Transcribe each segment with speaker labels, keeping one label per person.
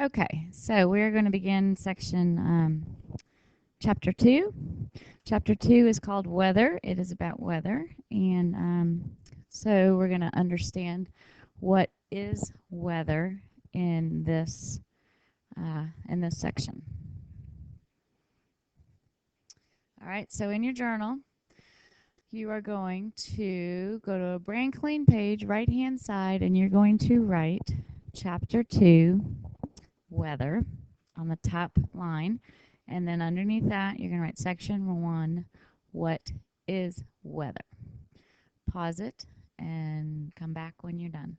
Speaker 1: Okay, so we're going to begin section chapter 2. Chapter 2 is called Weather. It is about weather, and so we're going to understand what is weather in this section. All right, so in your journal, you are going to go to a brand clean page, right-hand side, and you're going to write Chapter 2, Weather, on the top line. And then underneath that, you're going to write Section 1, What is Weather? Pause it and come back when you're done.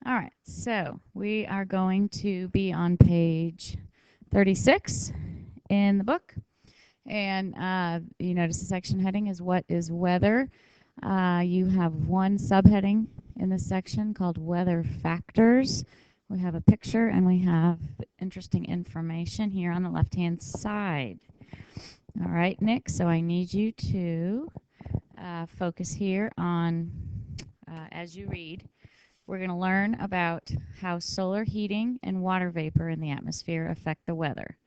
Speaker 1: All right, so we are going to be on page 36 in the book. And you notice the section heading is What is Weather? You have one subheading in this section called Weather Factors. We have a picture and we have interesting information here on the left-hand side. All right, Nick, so I need you to focus here on, as you read, we're going to learn about how solar heating and water vapor in the atmosphere affect the weather.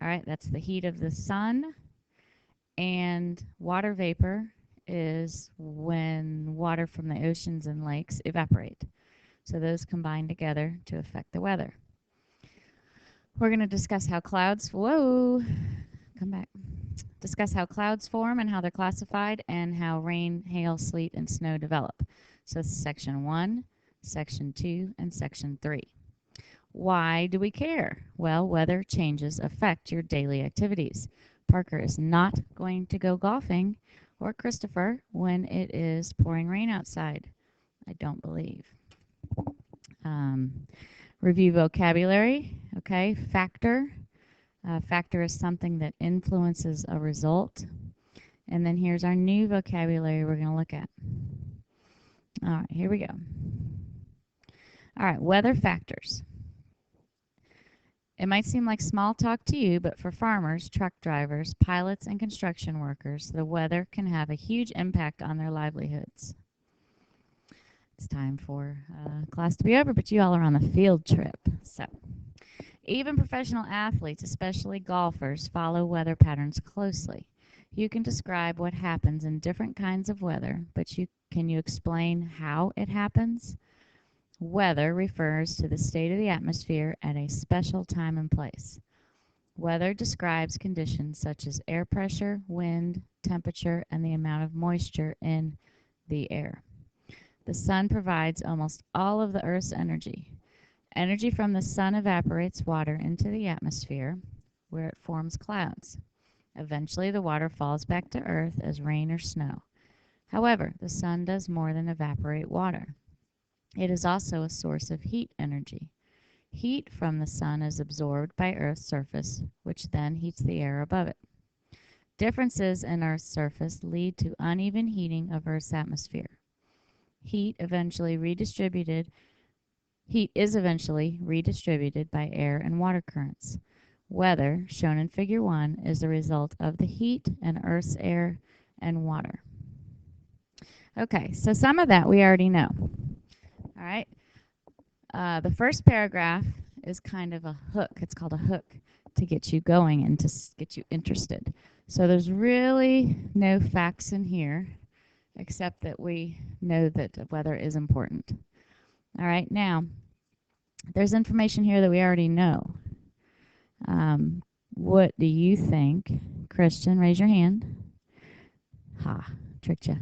Speaker 1: All right, that's the heat of the sun, and water vapor is when water from the oceans and lakes evaporate. So those combine together to affect the weather. We're going to discuss how clouds, discuss how clouds form and how they're classified, and how rain, hail, sleet, and snow develop. So this is section 1, section 2, and section 3. Why do we care? Well, weather changes affect your daily activities. Parker is not going to go golfing, or Christopher, when it is pouring rain outside. I don't believe. Review vocabulary. Okay, factor. Factor is something that influences a result. And then here's our new vocabulary we're going to look at. All right, here we go. All right, weather factors. It might seem like small talk to you, but for farmers, truck drivers, pilots, and construction workers, the weather can have a huge impact on their livelihoods. It's time for class to be over, but you all are on a field trip. So, even professional athletes, especially golfers, follow weather patterns closely. You can describe what happens in different kinds of weather, but can you explain how it happens? Weather refers to the state of the atmosphere at a special time and place. Weather describes conditions such as air pressure, wind, temperature, and the amount of moisture in the air. The sun provides almost all of the Earth's energy. Energy from the sun evaporates water into the atmosphere, where it forms clouds. Eventually, the water falls back to Earth as rain or snow. However, the sun does more than evaporate water. It is also a source of heat energy. Heat from the sun is absorbed by Earth's surface, which then heats the air above it. Differences in Earth's surface lead to uneven heating of Earth's atmosphere. Heat is eventually redistributed by air and water currents. Weather, shown in Figure 1, is the result of the heat in Earth's air and water. Okay, so some of that we already know. All right. The first paragraph is kind of a hook. It's called a hook to get you going and to get you interested. So there's really no facts in here except that we know that weather is important. All right, now there's information here that we already know. What do you think? Christian, raise your hand. Ha, tricked you.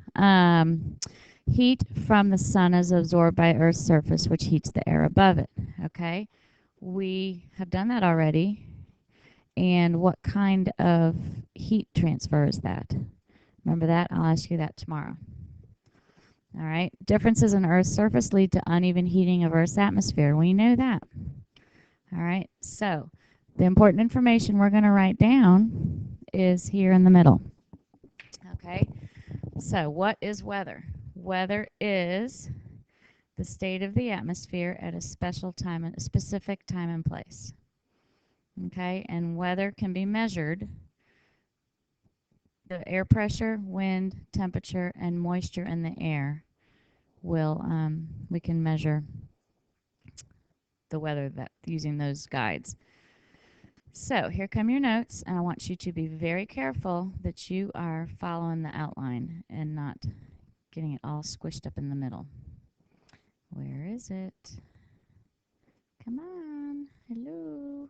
Speaker 1: Heat from the sun is absorbed by Earth's surface, which heats the air above it. Okay, we have done that already. And what kind of heat transfer is that? Remember that? I'll ask you that tomorrow. All right, differences in Earth's surface lead to uneven heating of Earth's atmosphere. We know that. All right, so the important information we're going to write down is here in the middle. Okay, so what is weather? Weather is the state of the atmosphere at a specific time and place. Okay, and weather can be measured. The air pressure, wind, temperature, and moisture in the air we can measure the weather that using those guides. So here come your notes, and I want you to be very careful that you are following the outline and not getting it all squished up in the middle. Where is it? Come on. Hello.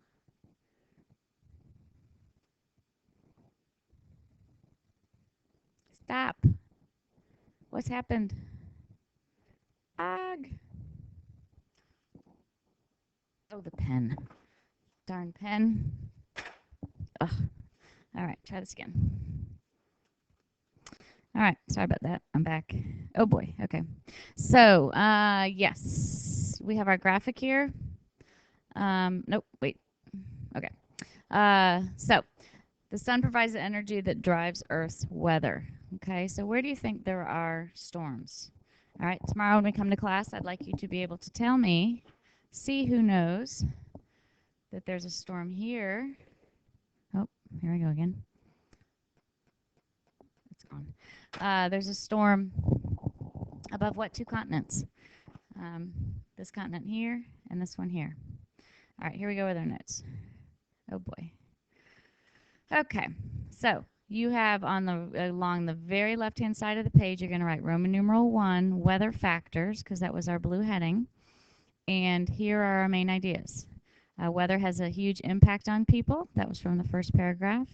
Speaker 1: Stop. What's happened? Ugh. Oh, the pen. Darn pen. Ugh. All right, try this again. All right, sorry about that. I'm back. Oh boy, okay. So, yes, we have our graphic here. Nope, wait. Okay. So, the sun provides the energy that drives Earth's weather. Okay, so where do you think there are storms? All right, tomorrow when we come to class, I'd like you to be able to tell me, see who knows that there's a storm here. Oh, here we go again. It's gone. There's a storm above what two continents? This continent here and this one here. All right, here we go with our notes. Oh boy. Okay, so you have on the along the very left-hand side of the page, you're going to write Roman numeral 1, weather factors, because that was our blue heading. And here are our main ideas. Weather has a huge impact on people. That was from the first paragraph.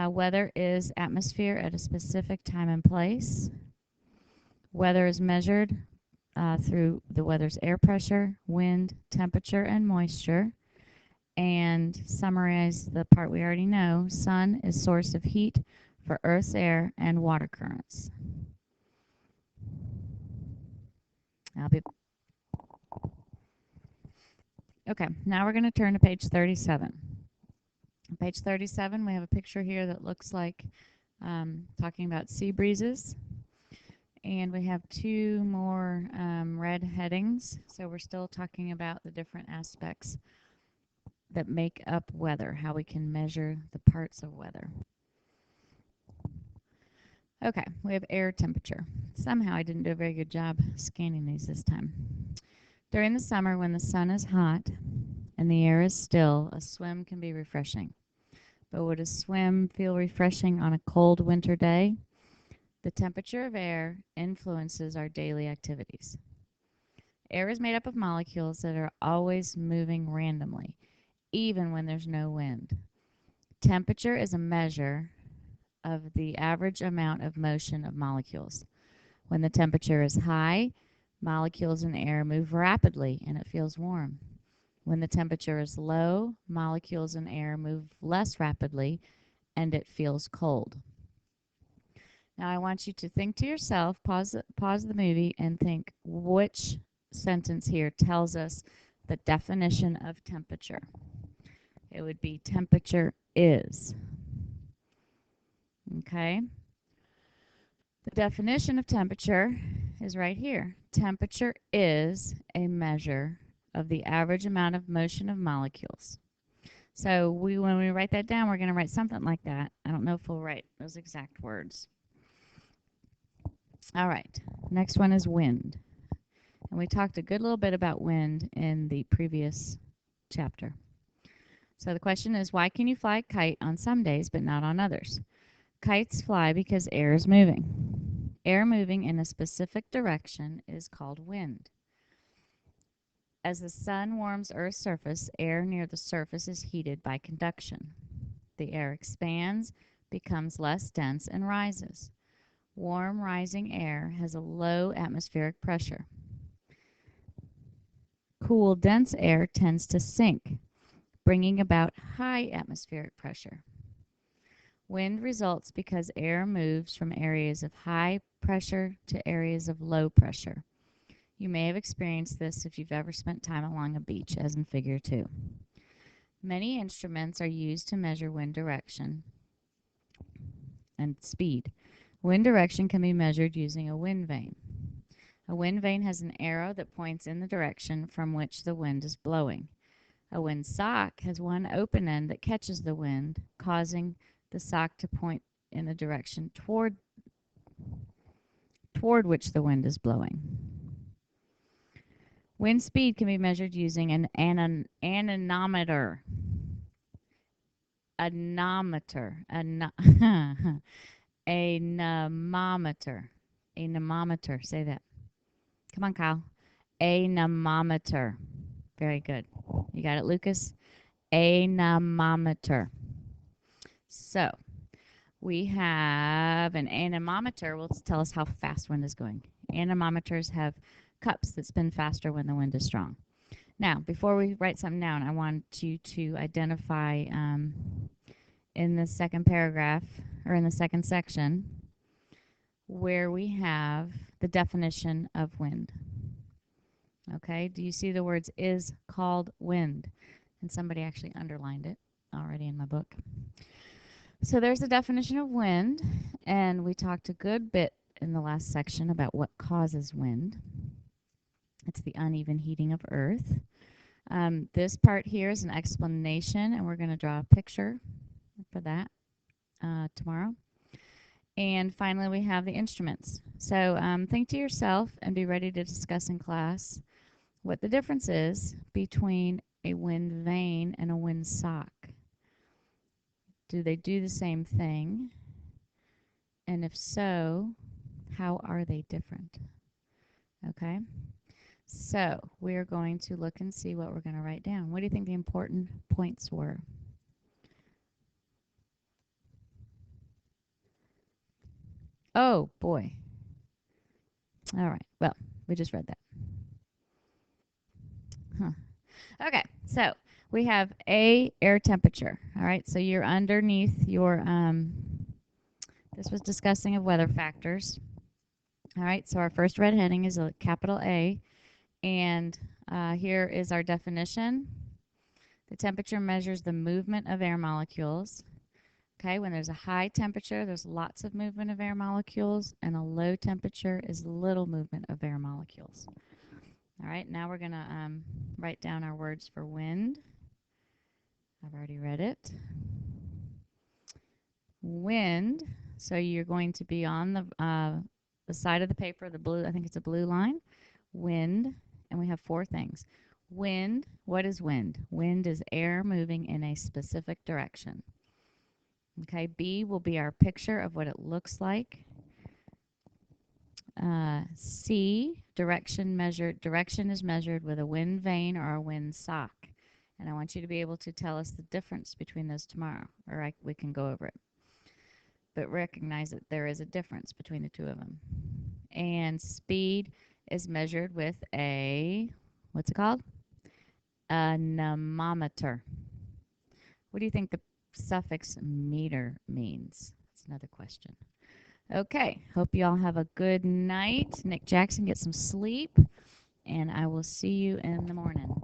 Speaker 1: Weather is atmosphere at a specific time and place. Weather is measured through the weather's air pressure, wind, temperature, and moisture. And summarize the part we already know. Sun is source of heat for Earth's air and water currents. Okay, now we're going to turn to page 37. On page 37, we have a picture here that looks like talking about sea breezes. And we have two more red headings. So we're still talking about the different aspects that make up weather, how we can measure the parts of weather. Okay, we have air temperature. Somehow I didn't do a very good job scanning these this time. During the summer when the sun is hot and the air is still, a swim can be refreshing. But would a swim feel refreshing on a cold winter day? The temperature of air influences our daily activities. Air is made up of molecules that are always moving randomly, even when there's no wind. Temperature is a measure of the average amount of motion of molecules. When the temperature is high, molecules in air move rapidly and it feels warm. When the temperature is low, molecules in air move less rapidly and it feels cold. Now I want you to think to yourself, pause the movie and think which sentence here tells us the definition of temperature. It would be temperature is. Okay? The definition of temperature is right here. Temperature is a measure of the average amount of motion of molecules. So when we write that down, we're going to write something like that. I don't know if we'll write those exact words. All right, next one is wind. And we talked a good little bit about wind in the previous chapter. So the question is, why can you fly a kite on some days but not on others? Kites fly because air is moving. Air moving in a specific direction is called wind. As the sun warms Earth's surface, air near the surface is heated by conduction. The air expands, becomes less dense, and rises. Warm, rising air has a low atmospheric pressure. Cool, dense air tends to sink, bringing about high atmospheric pressure. Wind results because air moves from areas of high pressure to areas of low pressure. You may have experienced this if you've ever spent time along a beach, as in Figure 2. Many instruments are used to measure wind direction and speed. Wind direction can be measured using a wind vane. A wind vane has an arrow that points in the direction from which the wind is blowing. A wind sock has one open end that catches the wind, causing the sock to point in the direction toward which the wind is blowing. Wind speed can be measured using an anemometer. Anemometer. Anemometer. Anemometer. Say that. Come on, Kyle. Anemometer. Very good. You got it, Lucas? Anemometer. So we have an anemometer will tell us how fast wind is going. Anemometers have cups that spin faster when the wind is strong. Now, before we write something down, I want you to identify in the second paragraph or in the second section where we have the definition of wind. Okay, do you see the words is called wind? And somebody actually underlined it already in my book. So there's the definition of wind, and we talked a good bit in the last section about what causes wind. It's the uneven heating of Earth. This part here is an explanation, and we're going to draw a picture for that tomorrow. And finally, we have the instruments. So think to yourself and be ready to discuss in class what the difference is between a wind vane and a wind sock. Do they do the same thing? And if so, how are they different? Okay, so we're going to look and see what we're going to write down. What do you think the important points were? Oh, boy. All right, well, we just read that. Huh. Okay, so we have air temperature. All right, so you're underneath your, this was discussing of weather factors. All right, so our first red heading is a capital A, and here is our definition. The temperature measures the movement of air molecules. Okay, when there's a high temperature, there's lots of movement of air molecules, and a low temperature is little movement of air molecules. All right, now we're going to write down our words for wind. I've already read it. Wind, so you're going to be on the side of the paper, the blue, I think it's a blue line. Wind, and we have four things. Wind, what is wind? Wind is air moving in a specific direction. Okay, B will be our picture of what it looks like. C, direction measured. Direction is measured with a wind vane or a wind sock. And I want you to be able to tell us the difference between those tomorrow, or we can go over it. But recognize that there is a difference between the two of them. And speed is measured with a, what's it called? Anemometer. What do you think the suffix meter means? That's another question. Okay, hope you all have a good night. Nick Jackson, get some sleep, and I will see you in the morning.